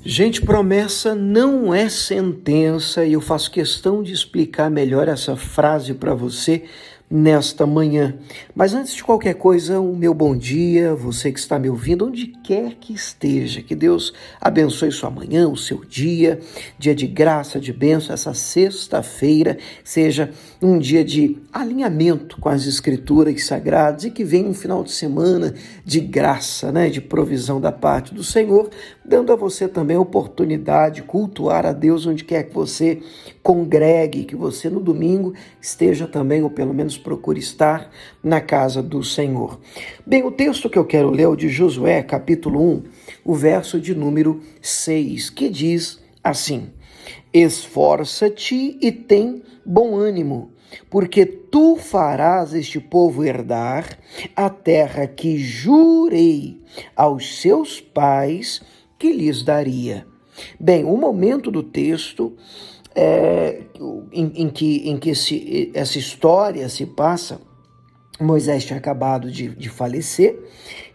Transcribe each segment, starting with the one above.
Gente, promessa não é sentença e eu faço questão de explicar melhor essa frase para você nesta manhã. Mas antes de qualquer coisa, o meu bom dia, você que está me ouvindo, onde quer que esteja, que Deus abençoe sua manhã, o seu dia, dia de graça, de bênção, essa sexta-feira seja um dia de alinhamento com as escrituras sagradas e que venha um final de semana de graça, de provisão da parte do Senhor, dando a você também a oportunidade de cultuar a Deus onde quer que você congregue, que você no domingo esteja também, ou pelo menos procure estar na casa do Senhor. Bem, o texto que eu quero ler é o de Josué, capítulo 1, o verso de número 6, que diz assim: Esforça-te e tem bom ânimo, porque tu farás este povo herdar a terra que jurei aos seus pais que lhes daria. Bem, o momento do texto em que essa história se passa, Moisés tinha acabado de falecer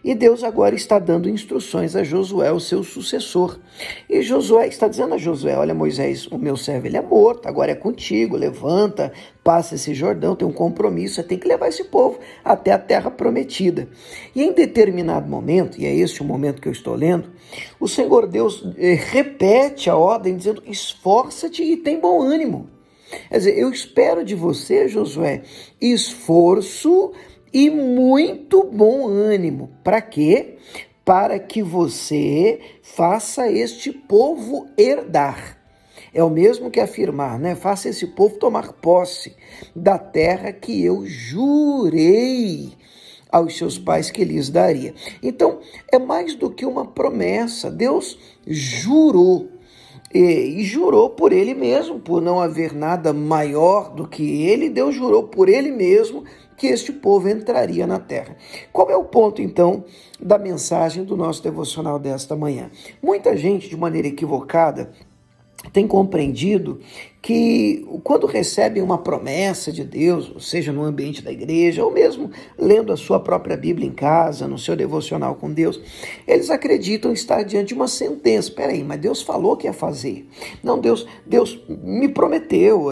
e Deus agora está dando instruções a Josué, o seu sucessor. E Josué está dizendo a Josué: olha, Moisés, o meu servo ele é morto, agora é contigo, levanta, passa esse Jordão, tem um compromisso, você tem que levar esse povo até a terra prometida. E em determinado momento, e é esse o momento que eu estou lendo, o Senhor Deus repete a ordem dizendo: esforça-te e tem bom ânimo. Quer dizer, eu espero de você, Josué, esforço e muito bom ânimo. Para quê? Para que você faça este povo herdar. É o mesmo que afirmar, Faça esse povo tomar posse da terra que eu jurei aos seus pais que lhes daria. Então, é mais do que uma promessa. Deus jurou. E jurou por ele mesmo, por não haver nada maior do que ele, Deus jurou por ele mesmo que este povo entraria na terra. Qual é o ponto, então, da mensagem do nosso devocional desta manhã? Muita gente, de maneira equivocada, tem compreendido que quando recebem uma promessa de Deus, seja no ambiente da igreja, ou mesmo lendo a sua própria Bíblia em casa, no seu devocional com Deus, eles acreditam estar diante de uma sentença. Espera aí, mas Deus falou que ia fazer. Não, Deus me prometeu,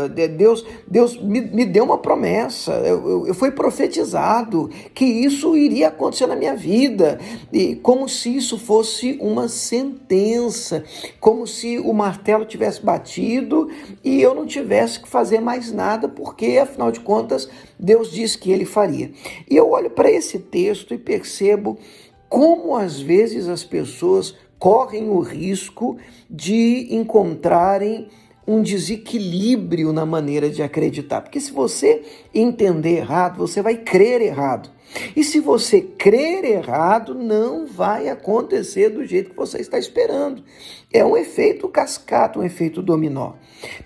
Deus me deu uma promessa, eu fui profetizado que isso iria acontecer na minha vida, e como se isso fosse uma sentença, como se o martelo tivesse batido e eu não tivesse que fazer mais nada, porque, afinal de contas, Deus disse que ele faria. E eu olho para esse texto e percebo como, às vezes, as pessoas correm o risco de encontrarem um desequilíbrio na maneira de acreditar. Porque se você entender errado, você vai crer errado. E se você crer errado, não vai acontecer do jeito que você está esperando. É um efeito cascata, um efeito dominó.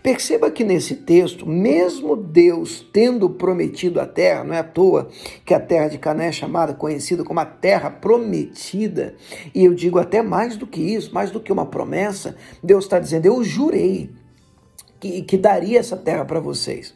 Perceba que nesse texto, mesmo Deus tendo prometido a terra, não é à toa que a terra de Canaã é chamada, conhecida como a terra prometida, e eu digo até mais do que isso, mais do que uma promessa, Deus está dizendo: eu jurei que daria essa terra para vocês.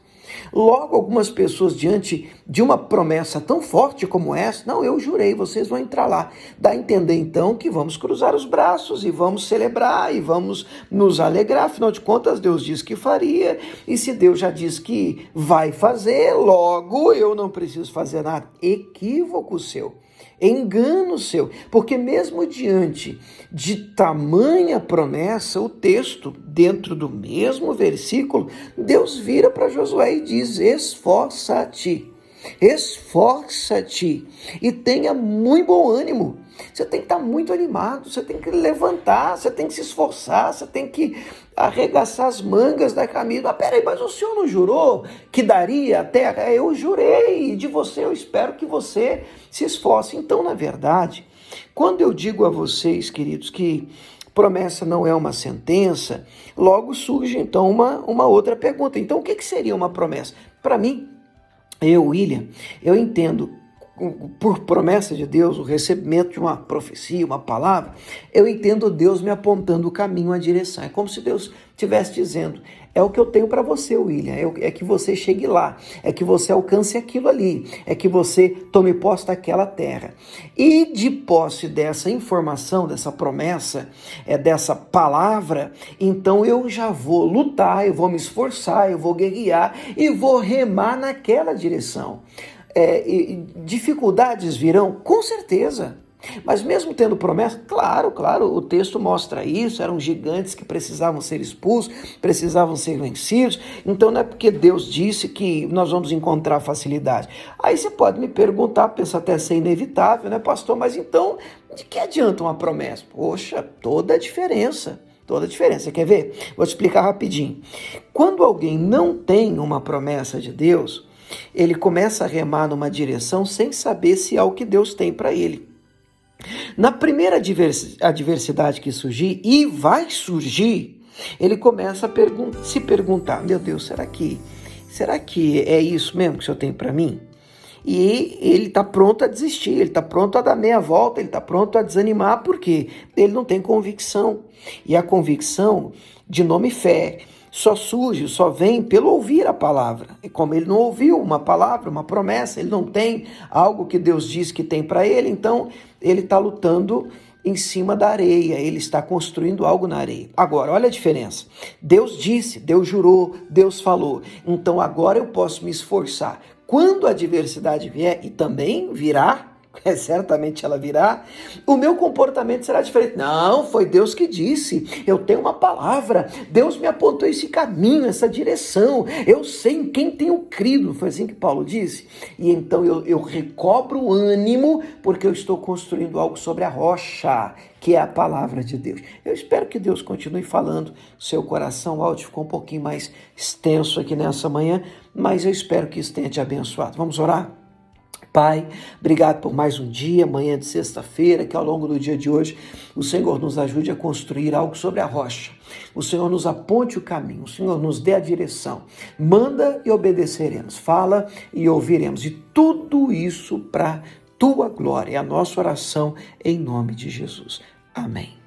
Logo, algumas pessoas, diante de uma promessa tão forte como essa, não, eu jurei, vocês vão entrar lá. Dá a entender, então, que vamos cruzar os braços e vamos celebrar e vamos nos alegrar. Afinal de contas, Deus disse que faria, e se Deus já disse que vai fazer, logo eu não preciso fazer nada. Equívoco seu. Engano seu, porque mesmo diante de tamanha promessa, o texto, dentro do mesmo versículo, Deus vira para Josué e diz: esforça-te e tenha muito bom ânimo. Você tem que estar muito animado, você tem que levantar, você tem que se esforçar, você tem que arregaçar as mangas da camisa. Peraí, mas o senhor não jurou que daria a terra? Eu jurei, e de você eu espero que você se esforce. Então, na verdade, quando eu digo a vocês, queridos, que promessa não é uma sentença, logo surge então uma outra pergunta. Então, o que seria uma promessa? Para mim, William, eu entendo por promessa de Deus, o recebimento de uma profecia, uma palavra, eu entendo Deus me apontando o caminho, a direção. É como se Deus estivesse dizendo: é o que eu tenho para você, William, é que você chegue lá, é que você alcance aquilo ali, é que você tome posse daquela terra. E de posse dessa informação, dessa promessa, dessa palavra, então eu já vou lutar, eu vou me esforçar, eu vou guerrear e vou remar naquela direção. Dificuldades virão? Com certeza. Mas mesmo tendo promessa, claro, o texto mostra isso, eram gigantes que precisavam ser expulsos, precisavam ser vencidos, então não é porque Deus disse que nós vamos encontrar facilidade. Aí você pode me perguntar, pensa até ser inevitável, né, pastor, mas então, de que adianta uma promessa? Poxa, toda a diferença. Você quer ver? Vou te explicar rapidinho. Quando alguém não tem uma promessa de Deus, ele começa a remar numa direção sem saber se é o que Deus tem para ele. Na primeira adversidade que surgir, e vai surgir, ele começa a se perguntar: meu Deus, será que é isso mesmo que o Senhor tem para mim? E ele está pronto a desistir, ele está pronto a dar meia volta, ele está pronto a desanimar, porque ele não tem convicção. E a convicção, de nome fé, só vem pelo ouvir a palavra. E como ele não ouviu uma palavra, uma promessa, ele não tem algo que Deus diz que tem para ele, então ele está lutando em cima da areia, ele está construindo algo na areia. Agora, olha a diferença. Deus disse, Deus jurou, Deus falou. Então agora eu posso me esforçar. Quando a adversidade vier, e também virá, certamente ela virá, o meu comportamento será diferente. Não, foi Deus que disse, eu tenho uma palavra, Deus me apontou esse caminho, essa direção, eu sei em quem tenho crido, foi assim que Paulo disse, e então eu recobro o ânimo, porque eu estou construindo algo sobre a rocha, que é a palavra de Deus. Eu espero que Deus continue falando, seu coração, o áudio ficou um pouquinho mais extenso aqui nessa manhã, mas eu espero que isso tenha te abençoado. Vamos orar? Pai, obrigado por mais um dia, manhã de sexta-feira, que ao longo do dia de hoje o Senhor nos ajude a construir algo sobre a rocha. O Senhor nos aponte o caminho, o Senhor nos dê a direção. Manda e obedeceremos, fala e ouviremos. E tudo isso para tua glória. É a nossa oração em nome de Jesus. Amém.